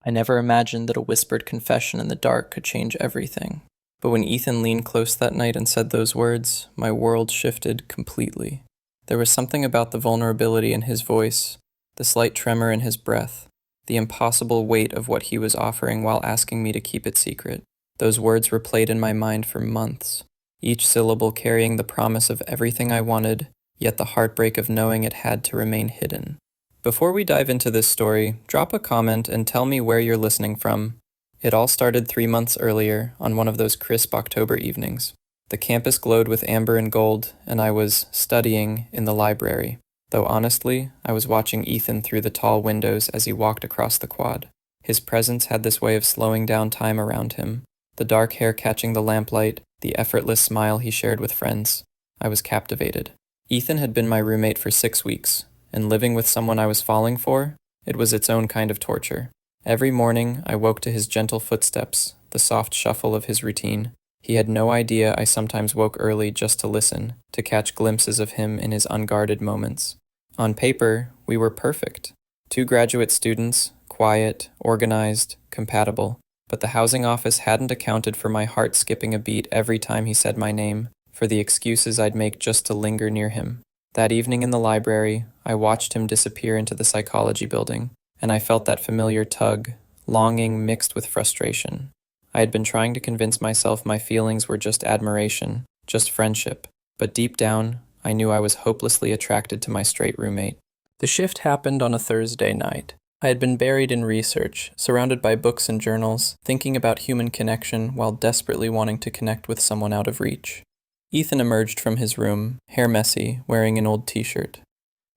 I never imagined that a whispered confession in the dark could change everything. But when Ethan leaned close that night and said those words, my world shifted completely. There was something about the vulnerability in his voice, the slight tremor in his breath, the impossible weight of what he was offering while asking me to keep it secret. Those words replayed in my mind for months, each syllable carrying the promise of everything I wanted, yet the heartbreak of knowing it had to remain hidden. Before we dive into this story, drop a comment and tell me where you're listening from. It all started 3 months earlier, on one of those crisp October evenings. The campus glowed with amber and gold, and I was studying in the library. Though honestly, I was watching Ethan through the tall windows as he walked across the quad. His presence had this way of slowing down time around him, the dark hair catching the lamplight, the effortless smile he shared with friends. I was captivated. Ethan had been my roommate for 6 weeks, and living with someone I was falling for, it was its own kind of torture. Every morning, I woke to his gentle footsteps, the soft shuffle of his routine. He had no idea I sometimes woke early just to listen, to catch glimpses of him in his unguarded moments. On paper, we were perfect. 2 graduate students, quiet, organized, compatible. But the housing office hadn't accounted for my heart skipping a beat every time he said my name, for the excuses I'd make just to linger near him. That evening in the library, I watched him disappear into the psychology building, and I felt that familiar tug, longing mixed with frustration. I had been trying to convince myself my feelings were just admiration, just friendship, but deep down, I knew I was hopelessly attracted to my straight roommate. The shift happened on a Thursday night. I had been buried in research, surrounded by books and journals, thinking about human connection while desperately wanting to connect with someone out of reach. Ethan emerged from his room, hair messy, wearing an old t-shirt.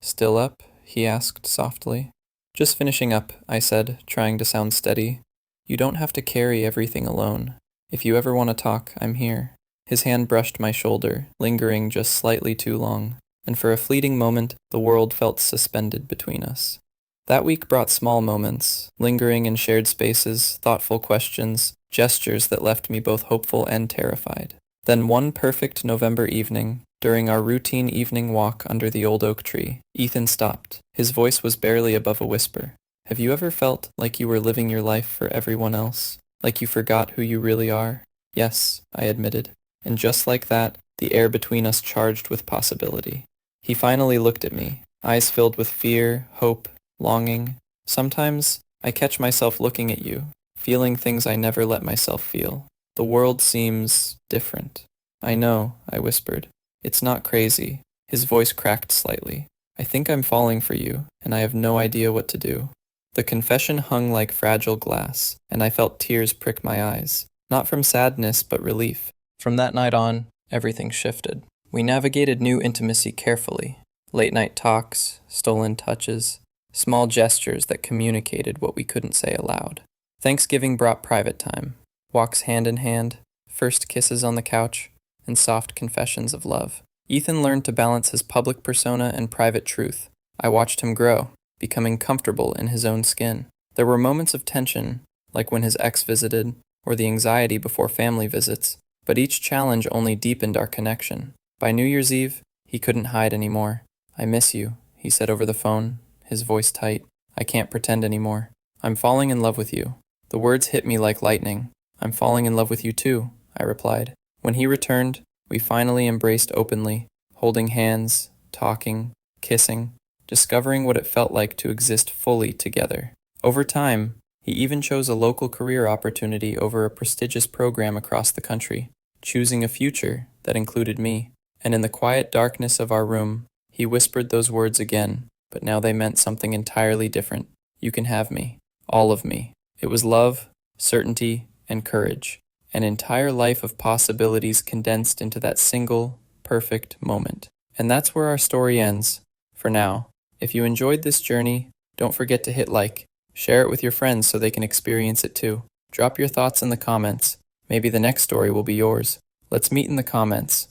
"Still up?" he asked softly. "Just finishing up," I said, trying to sound steady. "You don't have to carry everything alone. If you ever want to talk, I'm here." His hand brushed my shoulder, lingering just slightly too long, and for a fleeting moment, the world felt suspended between us. That week brought small moments, lingering in shared spaces, thoughtful questions, gestures that left me both hopeful and terrified. Then one perfect November evening, during our routine evening walk under the old oak tree, Ethan stopped. His voice was barely above a whisper. "Have you ever felt like you were living your life for everyone else? Like you forgot who you really are?" "Yes," I admitted. And just like that, the air between us charged with possibility. He finally looked at me, eyes filled with fear, hope, longing. "Sometimes I catch myself looking at you, feeling things I never let myself feel. The world seems different." "I know," I whispered. "It's not crazy." His voice cracked slightly. "I think I'm falling for you, and I have no idea what to do." The confession hung like fragile glass, and I felt tears prick my eyes, not from sadness but relief. From that night on, everything shifted. We navigated new intimacy carefully. Late-night talks, stolen touches, small gestures that communicated what we couldn't say aloud. Thanksgiving brought private time, walks hand in hand, first kisses on the couch, and soft confessions of love. Ethan learned to balance his public persona and private truth. I watched him grow, becoming comfortable in his own skin. There were moments of tension, like when his ex visited, or the anxiety before family visits, but each challenge only deepened our connection. By New Year's Eve, he couldn't hide anymore. "I miss you," he said over the phone, his voice tight. "I can't pretend anymore. I'm falling in love with you." The words hit me like lightning. "I'm falling in love with you too," I replied. When he returned, we finally embraced openly, holding hands, talking, kissing, discovering what it felt like to exist fully together. Over time, he even chose a local career opportunity over a prestigious program across the country, choosing a future that included me. And in the quiet darkness of our room, he whispered those words again, but now they meant something entirely different. "You can have me. All of me." It was love, certainty, and courage. An entire life of possibilities condensed into that single, perfect moment. And that's where our story ends, for now. If you enjoyed this journey, don't forget to hit like. Share it with your friends so they can experience it too. Drop your thoughts in the comments. Maybe the next story will be yours. Let's meet in the comments.